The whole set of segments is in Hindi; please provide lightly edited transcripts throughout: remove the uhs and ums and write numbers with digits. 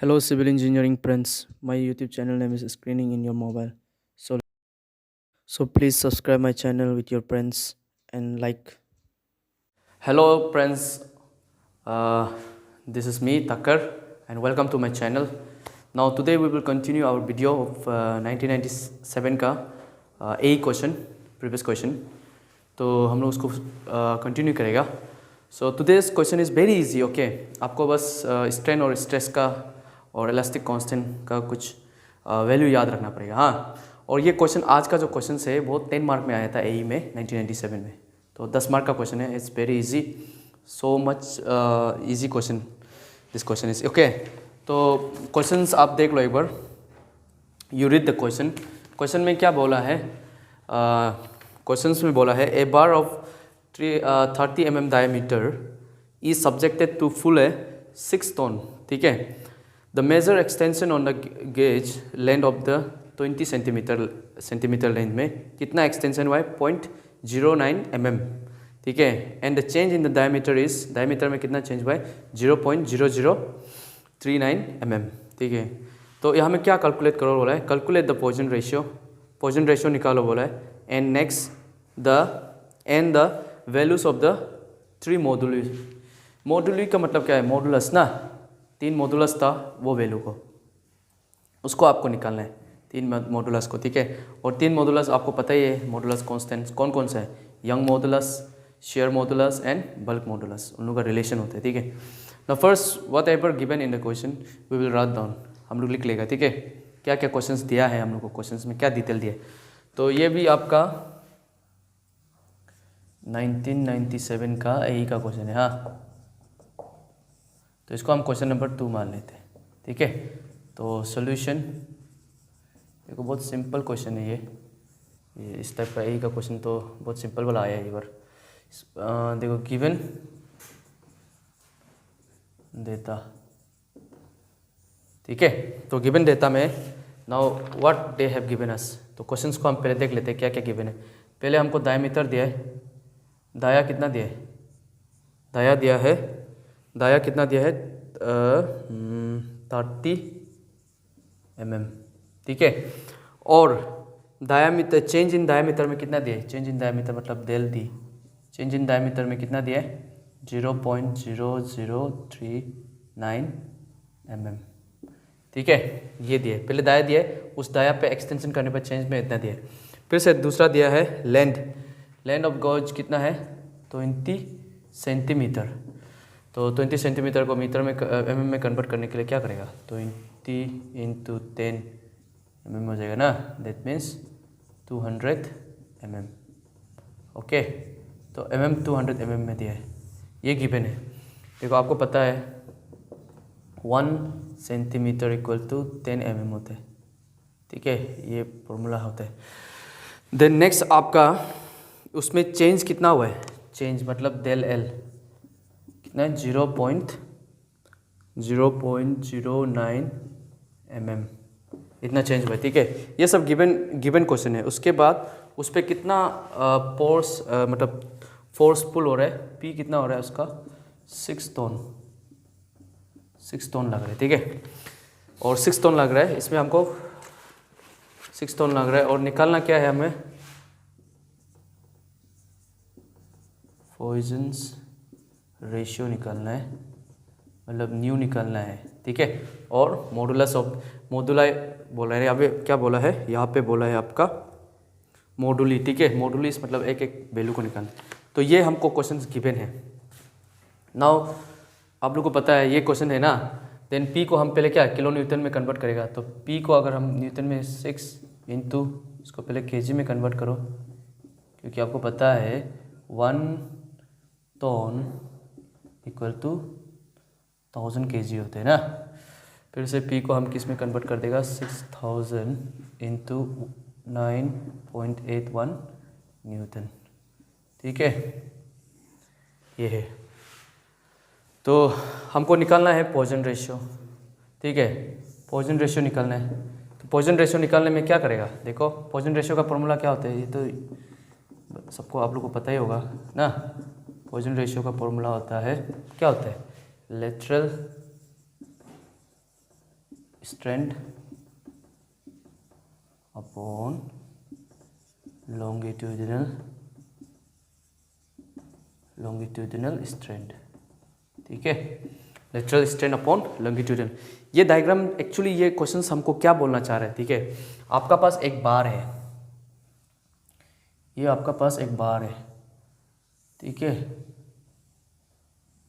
Hello, civil engineering friends. My YouTube channel name is Screening in Your Mobile. So please subscribe my channel with your friends and like. Hello, friends. Uh, this is me, Takar, and welcome to my channel. Now, today we will continue our video of 1997 का A question, previous question. तो हम लोग उसको कंटिन्यू करेगा. So today's question is very easy. Okay, आपको बस स्ट्रेन और स्ट्रेस का और इलास्टिक कांस्टेंट का कुछ वैल्यू याद रखना पड़ेगा. हाँ, और ये क्वेश्चन आज का जो क्वेश्चन है वो 10 मार्क में आया था AE में 1997 में. तो 10 मार्क का क्वेश्चन है. It's very easy, so much easy question. This question is okay. तो क्वेश्चंस आप देख लो एक बार. You read the question. Question में क्या बोला है? क्वेश्चंस में बोला है a bar of 30 mm diameter is subjected to full a 6 ton. ठीक है. The major extension on the gauge length of the 20 centimetre length में कितना एक्सटेंशन हुआ है? 0.09 mm. ठीक है. And the change in the diameter is, diameter में कितना चेंज हुआ है? 0.0039 mm. ठीक है. तो यहाँ में क्या कैलकुलेट करो बोला है? Calculate the Poisson ratio. Poisson ratio निकालो बोला है. And next the values of the 3 मॉड्यूली. मॉड्यूली का मतलब क्या है? मॉडुलस ना. 3 मॉडुलस था, वो वैल्यू को उसको आपको निकालना है. 3 मॉडुलस को. ठीक है. और 3 मॉडुलस आपको पता ही है. मॉडुलस कांस्टेंट कौन कौन सा है? Young modulus, shear modulus and bulk modulus. उन लोगों का रिलेशन होता है. ठीक है. The first whatever given in the question we will write down. हम लोग लिख लेगा. ठीक है. क्या क्या क्वेश्चंस दिया है हम लोग को, क्वेश्चंस में क्या डिटेल दिया है. तो ये भी आपका 1997 का AE का क्वेश्चन है. हाँ, तो इसको हम क्वेश्चन नंबर 2 मान लेते हैं. ठीक है. तो सॉल्यूशन देखो, बहुत सिंपल क्वेश्चन है ये इस टाइप का AE का क्वेश्चन तो बहुत सिंपल वाला आया है. एक बार देखो, गिवन डेटा. ठीक है. तो गिवन डेटा में now what they have given us. तो क्वेश्चंस को हम पहले देख लेते हैं क्या क्या गिवन है. पहले हमको डायमीटर दिया है. दाया कितना दिया है? दाया कितना दिया है? 30 mm. ठीक है. और डायमीटर, चेंज इन डायमीटर में कितना दिया है? चेंज इन डायमीटर मतलब del D. Change in diameter में कितना दिया है? 0.0039 mm. ठीक है. ये दिया है. पहले दाया दिया है, उस दाया पे एक्सटेंशन करने पर चेंज में इतना दिया है. फिर से दूसरा दिया है लेंथ ऑफ गॉज कितना है? 20 सेंटीमीटर. तो 20 सेंटीमीटर को मीटर में mm में कन्वर्ट करने के लिए क्या करेगा? 20 × 10 mm हो जाएगा ना. That means 200 mm. ओके. तो mm 200 mm में दिया है. ये गिवन है. देखो, आपको पता है 1 सेंटीमीटर इक्वल टू 10 mm होता है. ठीक है. ये फॉर्मूला होता है. देन नेक्स्ट आपका उसमें चेंज कितना हुआ है? चेंज मतलब डेल एल कितना है? 0.09 mm. इतना चेंज हुआ है. ठीक है. ये सब गिवन क्वेश्चन है. उसके बाद उस पर कितना फोर्स मतलब फोर्सफुल हो रहा है? P कितना हो रहा है उसका? 6 टन लग रहा है. ठीक है. और 6 टन लग रहा है. इसमें हमको 6 टन लग रहा है. और निकालना क्या है हमें? पॉइजन्स रेशियो निकालना है, मतलब न्यू निकालना है. ठीक है. और मॉडुलस ऑफ मॉडुलाई बोला है. यहाँ पे क्या बोला है? यहाँ पे बोला है आपका मॉडुली. ठीक है. मॉडुली मतलब एक एक वैल्यू को निकालना. तो ये हमको क्वेश्चन गिवन है. नाउ आप लोग को पता है ये क्वेश्चन है ना. देन P को हम पहले क्या किलो न्यूटन में कन्वर्ट करेगा. तो P को अगर हम न्यूटन में 6 इंटू इसको पहले kg में कन्वर्ट करो, क्योंकि आपको पता है 1 टन इक्वल टू 1000 kg होते हैं ना. फिर से P को हम किस में कन्वर्ट कर देगा? 6000 इंटू 9.81 न्यूटन. ठीक है. ये है. तो हमको निकालना है पॉइजन रेशियो. ठीक है. पॉइजन रेशियो निकालना है. तो पॉइजन रेशियो निकालने में क्या करेगा? देखो, पॉइजन रेशियो का फॉर्मूला क्या होता है? ये तो सबको आप लोग को पता ही होगा ना. पॉइजन रेशियो का फॉर्मूला होता है, क्या होता है? Lateral strain upon longitudinal strain. ठीक है, लेटरल स्ट्रेंड अपॉन लॉन्गिट्यूडिनल। ये डायग्राम एक्चुअली ये क्वेश्चंस हमको क्या बोलना चाह रहे हैं। ठीक है, आपका पास एक बार है, ये आपका पास एक बार है। ठीक है,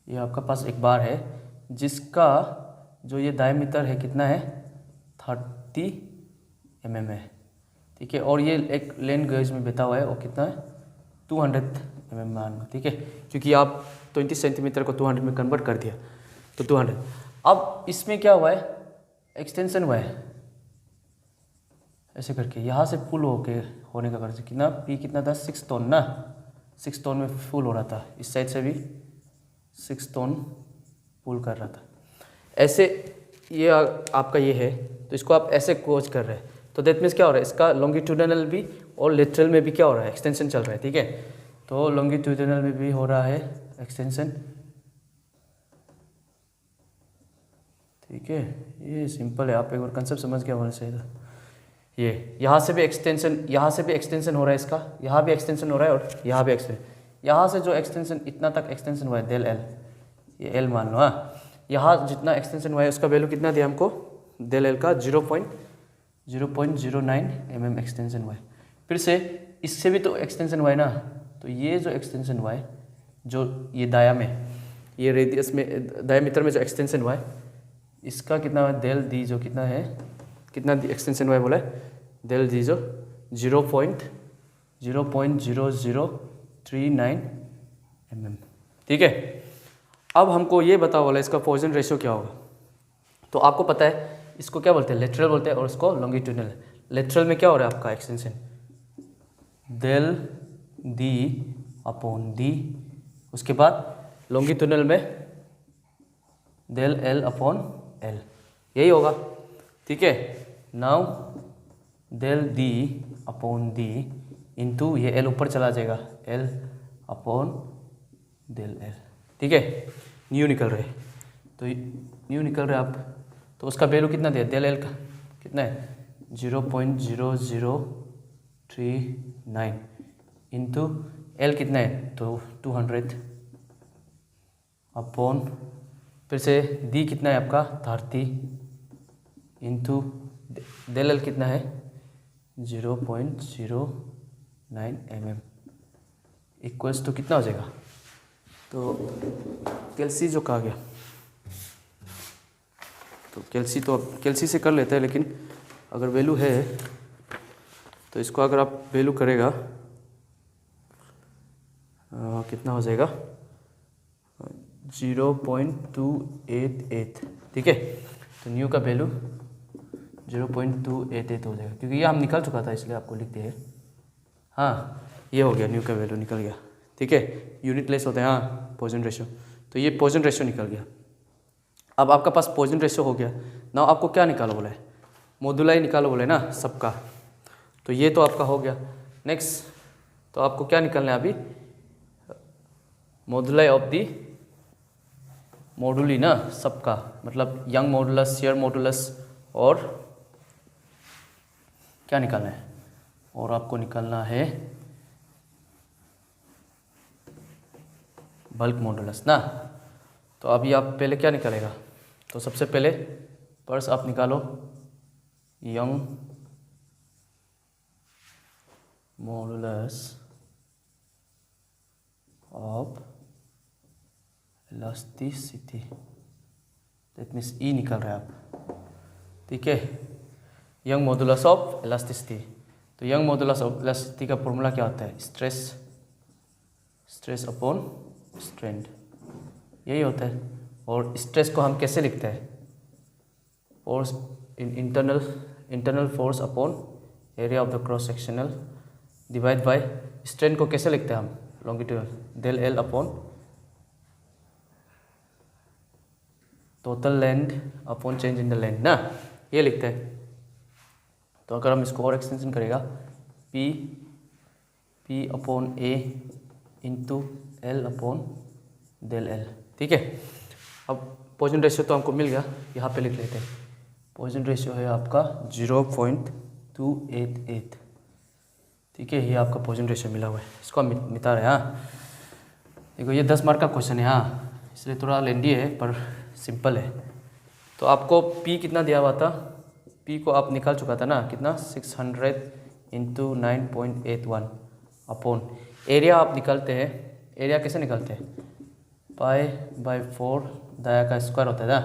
ये आपका पास एक बार है जिसका जो ये डायमीटर है कितना है 30 mm है। ठीक है, और ये एक लेन गेज में बैठा हुआ है, और कितना है 200 mm मान। ठीक है, क्योंकि आप 20 सेंटीमीटर को 200 में कन्वर्ट कर दिया तो 200। अब इसमें क्या हुआ है, एक्सटेंशन हुआ है ऐसे करके, यहाँ से फुल होने का कर्ज कितना पी कितना था 6 टन ना, 6 टन में फुल हो रहा था। इस साइड से भी 6 टन पुल कर रहा था। ऐसे ये आपका ये है, तो इसको आप ऐसे कोच कर रहे हैं, तो दैट मीन्स क्या हो रहा है, इसका लॉन्गिट्यूडिनल भी और लेटरल में भी क्या हो रहा है, एक्सटेंशन चल रहा है। ठीक है, तो लॉन्गिट्यूडिनल में भी हो रहा है एक्सटेंशन। ठीक है, ये सिंपल है, आप एक बार कंसेप्ट समझ गया होना चाहिए था। ये यहाँ से भी एक्सटेंशन हो रहा है इसका, यहाँ भी एक्सटेंशन हो रहा है और यहाँ भी एक्सटेंशन। यहाँ से जो एक्सटेंशन इतना तक एक्सटेंशन हुआ है डेल एल, ये एल मान लो। हाँ, यहाँ जितना एक्सटेंशन हुआ है उसका वैल्यू कितना दिया हमको, डेल एल का 0.09 mm एक्सटेंशन हुआ है। फिर से इससे भी तो एक्सटेंशन हुआ है ना, तो ये जो एक्सटेंशन हुआ है, जो ये दाया में, ये रेडियस में डायमीटर में जो एक्सटेंशन हुआ है, इसका कितना है डेल डी, जो कितना है, कितना एक्सटेंशन हुआ है बोला है, डेल डी जो 0.0039 mm। ठीक है, अब हमको ये बताओ वाला इसका पॉइजन रेशियो क्या होगा। तो आपको पता है इसको क्या बोलते हैं, लेटरल बोलते हैं, और इसको लॉन्गिट्यूडिनल। लेटरल में क्या हो रहा है आपका extension, del D upon D, उसके बाद लॉन्गिट्यूडिनल में डेल एल अपॉन एल, यही होगा। ठीक है, now del D upon D into ये एल ऊपर चला जाएगा, एल अपॉन डेल एल। ठीक है, न्यू निकल रहे, तो न्यू निकल रहे आप, तो उसका वैल्यू कितना दिया, डेल एल का कितना है 0.0039 इंटू एल कितना है, तो 200 अपॉन, फिर से डी कितना है आपका 30 इंटू डेल एल कितना है 0.09 mm इक्वल्स टू कितना हो जाएगा, तो कैल्सी जो कहा गया, तो कैल्सी से कर लेते हैं, लेकिन अगर वैल्यू है तो इसको अगर आप वैल्यू करेगा कितना हो जाएगा 0.288। ठीक है, तो न्यू का वैल्यू 0.288 हो जाएगा, क्योंकि ये हम निकल चुका था इसलिए आपको लिख दिए। हाँ, ये हो गया, न्यू का वैल्यू निकल गया। ठीक है, यूनिट लेस होते हैं हाँ पॉइजन रेशियो, तो ये पॉइजन रेशियो निकल गया। अब आपका पास पॉइजन रेशियो हो गया, ना आपको क्या निकालो बोला है, मोडुलाई निकालो बोले ना सबका, तो ये तो आपका हो गया। नेक्स्ट तो आपको क्या निकालना है अभी, मोडुलाई ऑफ दी मोडुली ना सबका, मतलब यंग मॉडुलस, शेयर मॉडुलस, और क्या निकालना है, और आपको निकालना है बल्क मॉडुलस ना। तो अभी आप पहले क्या निकालेगा, तो सबसे पहले पर्स आप निकालो young modulus of elasticity, that means ई निकल रहा है आप। ठीक है, यंग मॉडुलस ऑफ इलास्टिसिटी, तो यंग मॉडुलस ऑफ इलास्टिसिटी का फॉर्मूला क्या होता है, स्ट्रेस अपॉन स्ट्रेन, यही होता है। और स्ट्रेस को हम कैसे लिखते हैं, force internal force upon area of the cross sectional divide by, strain को कैसे लिखते हैं हम, longitudinal del L upon total length upon change in the length ना, ये लिखते हैं। तो अगर हम इसको और एक्सटेंशन करेगा P upon A into L upon del L. ठीक है, अब पॉइजन रेशियो तो हमको मिल गया, यहाँ पे लिख लेते हैं पॉइजन रेशियो है आपका 0.288। ठीक है, ये आपका पॉइजन रेशियो मिला हुआ है, इसको हम मिटा रहे हैं। हाँ देखो ये 10 मार्क का क्वेश्चन है, हाँ इसलिए थोड़ा लेंदी है पर सिंपल है। तो आपको P कितना दिया हुआ था, P को आप निकाल चुका था ना, कितना 600 इंटू 9.81 अपॉन एरिया आप निकालते हैं। एरिया कैसे निकालते हैं, π/4 दाया का स्क्वायर होता है ना,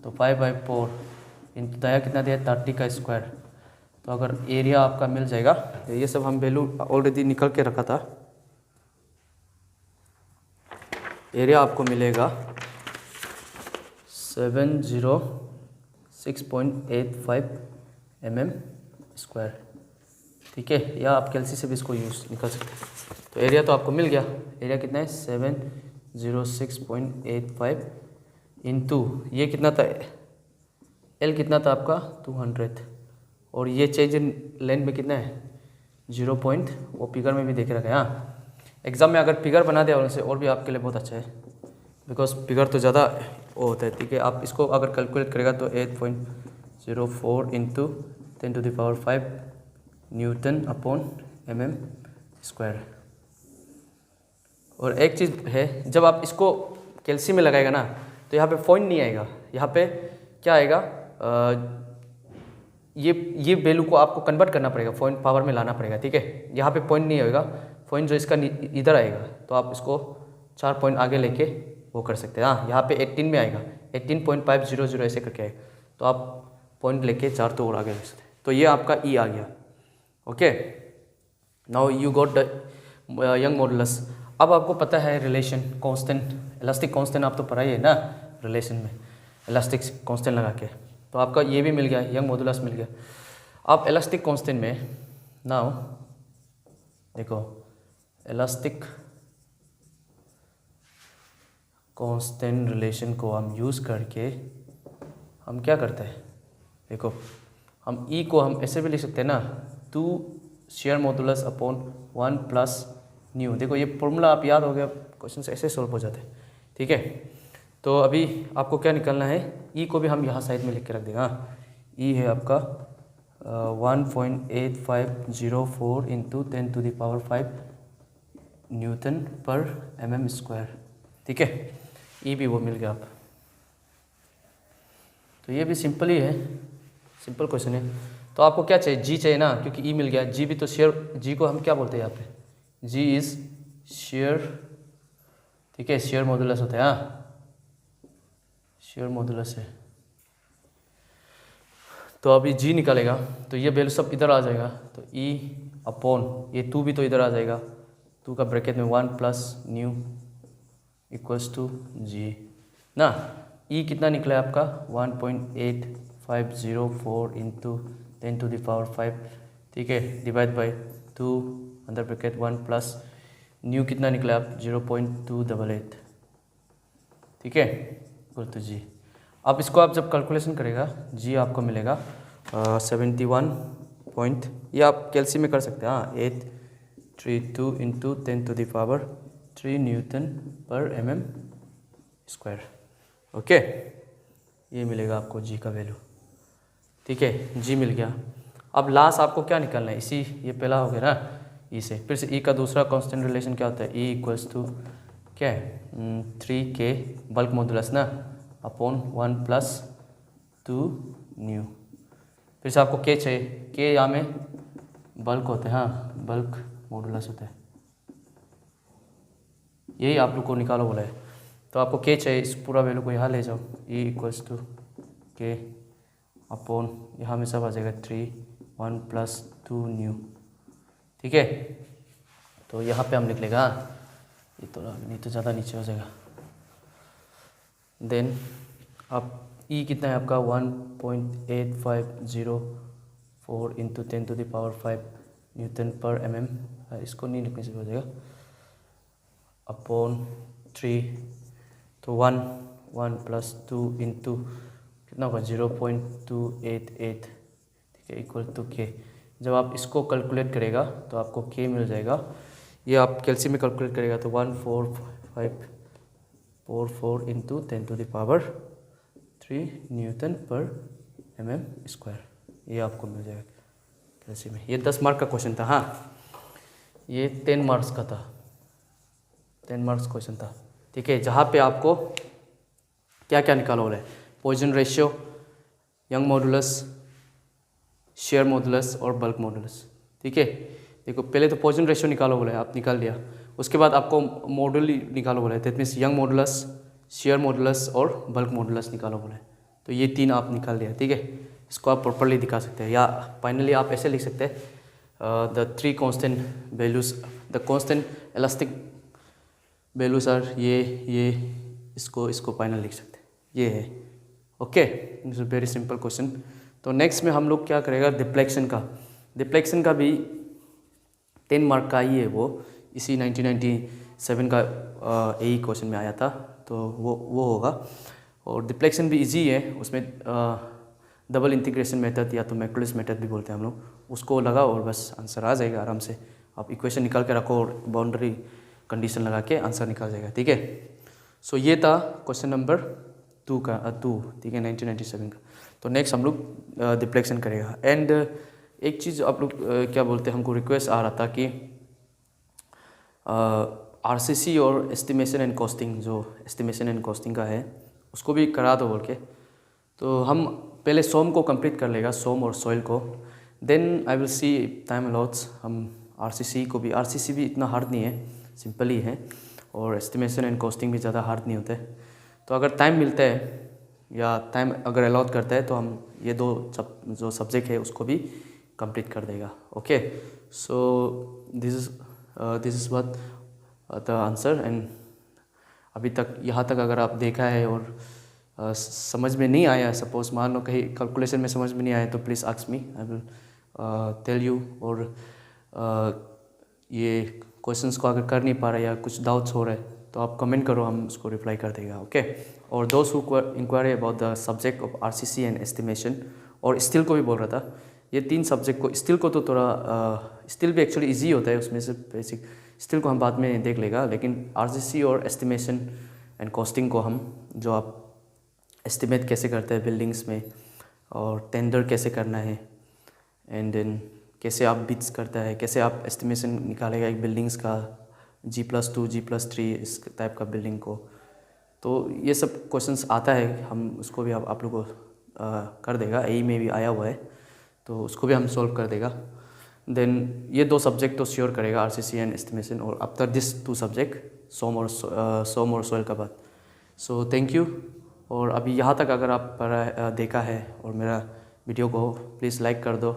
तो π/4 इंटू दाया कितना दिया 30 का स्क्वायर। तो अगर एरिया आपका मिल जाएगा, तो ये सब हम वैल्यू ऑलरेडी निकल के रखा था। एरिया आपको मिलेगा 706.85 mm स्क्वायर। ठीक है, या आप कैलसी से भी इसको यूज निकाल सकते हैं। तो एरिया तो आपको मिल गया, एरिया कितना है 706.85 इंटू ये कितना था, एल कितना था आपका 200, और ये चेंज इन लेंथ में कितना है 0 पॉइंट, वो फिगर में भी देख रखा है। हाँ एग्जाम में अगर फिगर बना दिया उनसे और भी आपके लिए बहुत अच्छा है, बिकॉज फिगर तो ज़्यादा वो होता है। ठीक है, आप इसको अगर कैलकुलेट करेगा तो 8.04 into 10⁵ Newton upon mm square. और एक चीज़ है, जब आप इसको कैल्सी में लगाएगा ना, तो यहाँ पे पॉइंट नहीं आएगा, यहाँ पे क्या आएगा, ये वैल्यू को आपको कन्वर्ट करना पड़ेगा, पॉइंट पावर में लाना पड़ेगा। ठीक है, यहाँ पे पॉइंट नहीं होगा, पॉइंट जो इसका इधर आएगा, तो आप इसको 4 पॉइंट आगे लेके वो कर सकते हैं। हाँ यहाँ पे 18 में आएगा, 18.500 ऐसे करके आएगा, तो आप पॉइंट लेके 4 तो और आगे ले सकते हैं। तो ये आपका ई आ गया। Okay, now you got the young modulus. अब आपको पता है रिलेशन कांस्टेंट, इलास्टिक कांस्टेंट आप तो पढ़ा ही है ना रिलेशन में, इलास्टिक कांस्टेंट लगा के, तो आपका ये भी मिल गया, यंग मॉडुलस मिल गया। अब इलास्टिक कांस्टेंट में नाउ देखो, इलास्टिक कांस्टेंट रिलेशन को हम यूज़ करके हम क्या करते हैं, देखो हम ई को हम ऐसे भी लिख सकते हैं ना, 2 share modulus upon 1 plus new. देखो ये फॉर्मूला आप याद हो गया, क्वेश्चन ऐसे सॉल्व हो जाते हैं। ठीक है, तो अभी आपको क्या निकालना है, ई को भी हम यहाँ साइड में लिख के रख देगा। ई है आपका 1.8504 इंटू 10⁵ न्यूटन पर mm स्क्वायर। ठीक है, ई भी वो मिल गया आप। तो ये भी सिंपल ही है, सिंपल क्वेश्चन है। तो आपको क्या चाहिए, जी चाहिए ना, क्योंकि ई मिल गया, जी भी तो शेयर, जी को हम क्या बोलते हैं यहाँ पे, जी इज शेयर। ठीक है, शेयर मॉडुलस होता है। हाँ शेयर मॉडुलस है, तो अभी जी निकालेगा तो ये वैल्यू सब इधर आ जाएगा, तो ई अपॉन ये 2 भी तो इधर आ जाएगा, 2 का ब्रैकेट में 1 प्लस न्यू इक्वल्स टू जी ना। ई कितना निकला है आपका 1.8504 इंटू 10⁵। ठीक है, डिवाइड बाई 2 अंदर ब्रैकेट 1 प्लस न्यू कितना निकला आप 0.288। ठीक है, इक्वल टू जी। अब इसको आप जब कैलकुलेशन करेगा, जी आपको मिलेगा 71 पॉइंट, ये आप कैलसी में कर सकते हैं। हाँ 832 इंटू 10⁵ न्यूटन पर mm स्क्वायर। ओके, ये मिलेगा आपको जी का वैल्यू। ठीक है, जी मिल गया। अब लास्ट आपको क्या निकालना है, इसी ये पहला हो गया ना, ई से फिर से ई का दूसरा कांस्टेंट रिलेशन क्या होता है, ई इक्वल्स टू क्या है 3k बल्क मॉडुलस ना अपॉन 1 प्लस 2 न्यू। फिर से आपको के चाहिए, के यहाँ में बल्क होते हैं। हाँ बल्क मॉडुलस होता है, यही आप लोग को निकालो बोला है। तो आपको के चाहिए, इस पूरा वैल्यू को यहाँ ले जाओ, ई इक्वल्स टू के अपॉन यहाँ में सब आ जाएगा 3 1 प्लस 2 न्यू। ठीक है, तो यहाँ पे हम लिख लेगा, ये तो नहीं तो ज़्यादा नीचे हो जाएगा। देन अब ई कितना है आपका 1.8504 इंटू 10⁵ न्यूटन पर mm, इसको नहीं लिखने से हो जाएगा, अपॉन 3, तो 1 प्लस 2 इंटू कितना होगा 0.288। ठीक है, इक्वल टू के। जब आप इसको कैलकुलेट करेगा तो आपको के मिल जाएगा, ये आप कैलसी में कैलकुलेट करेगा तो 14544 इंटू 10⁵ न्यूटन पर mm²। ये आपको मिल जाएगा कैसे में। ये 10 मार्क का क्वेश्चन था। हाँ, ये 10 मार्क्स का था, 10 मार्क्स क्वेश्चन था। ठीक है, जहाँ पे आपको क्या क्या निकालो बोले, Poisson ratio, young modulus, shear modulus और बल्क मॉडुलस। ठीक है, देखो पहले तो पॉइजन रेशियो निकालो बोले, आप निकाल लिया। उसके बाद आपको मॉडुल निकालो बोले, that means young modulus, shear modulus और बल्क मॉडुलस निकालो बोले। तो ये 3 आप निकाल लिया। ठीक है, इसको आप प्रॉपरली दिखा सकते हैं, या फाइनली आप ऐसे लिख सकते हैं, the 3 constant values, the constant elastic values are ये इसको फाइनल लिख सकते हैं, ये है। Okay, it's very simple question. तो नेक्स्ट में हम लोग क्या करेगा, डिफ्लेक्शन का भी 10 मार्क का ही है वो, इसी 1997 का यही क्वेश्चन में आया था, तो वो होगा। और डिफ्लेक्शन भी इजी है, उसमें डबल इंटीग्रेशन मेथड या तो मैक्रोलिस मेथड भी बोलते हैं हम लोग, उसको लगाओ और बस आंसर आ जाएगा आराम से। आप इक्वेशन निकाल के रखो और बाउंड्री कंडीशन लगा के आंसर निकाल जाएगा। ठीक है, सो ये था क्वेश्चन नंबर 2 का, ठीक है, 1997 का। तो नेक्स्ट हम लोग डिफ्लेक्शन करेगा। एंड एक चीज़ आप लोग क्या बोलते हैं, हमको रिक्वेस्ट आ रहा था कि आरसीसी और एस्टिमेशन एंड कॉस्टिंग, जो एस्टिमेशन एंड कॉस्टिंग का है उसको भी करा दो बोल के। तो हम पहले सोम को कंप्लीट कर लेगा, सोम और सॉइल को, then I will see time allots हम आरसीसी को भी। आरसीसी भी इतना हार्ड नहीं है, सिंपल ही है, और एस्टिमेशन एंड कॉस्टिंग भी ज़्यादा हार्ड नहीं होते। तो अगर टाइम मिलता है या टाइम अगर अलाउड करता है तो हम ये दो जो सब्जेक्ट है उसको भी कंप्लीट कर देगा। Okay, so this is what the answer. And अभी तक यहाँ तक अगर आप देखा है और समझ में नहीं आया, सपोज मान लो कहीं कैलकुलेशन में समझ में नहीं आया, तो please ask me, I will tell you. और ये क्वेश्चंस को अगर कर नहीं पा रहे या कुछ डाउट्स हो रहे तो आप कमेंट करो, हम उसको रिप्लाई कर देगा। ओके, और दोस्त who inquiry about the subject of RCC and estimation, और स्टील को भी बोल रहा था, ये 3 सब्जेक्ट को, स्टील को तो थोड़ा स्टील भी एक्चुअली इजी होता है, उसमें से बेसिक स्टील को हम बाद में देख लेगा, लेकिन आरसीसी और एस्टिमेशन एंड कॉस्टिंग को हम, जो आप एस्टिमेट कैसे करते हैं बिल्डिंग्स में, और टेंडर कैसे करना है, एंड देन कैसे आप बिड्स करता है, कैसे आप एस्टिमेशन निकालेगा एक बिल्डिंग्स का, G+2 G+3 इस टाइप का बिल्डिंग को, तो ये सब क्वेश्चंस आता है, हम उसको भी आप लोगों को कर देगा, यही में भी आया हुआ है, तो उसको भी हम सॉल्व कर देगा। देन ये 2 सब्जेक्ट तो श्योर करेगा, आरसीसी एंड एस्टिमेशन, और आफ्टर दिस 2 सब्जेक्ट सोम और सॉइल का बाद। So thank you. और अभी यहाँ तक अगर आप देखा है और मेरा वीडियो को प्लीज़ लाइक कर दो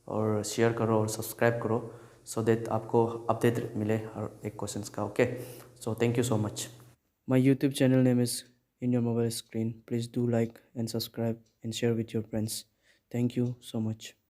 और शेयर करो और सब्सक्राइब करो, सो दैट आपको अपडेट मिले हर एक क्वेश्चंस का। Okay, so thank you so much. My YouTube channel name is in your mobile screen. Please do like and subscribe and share with your friends. Thank you so much.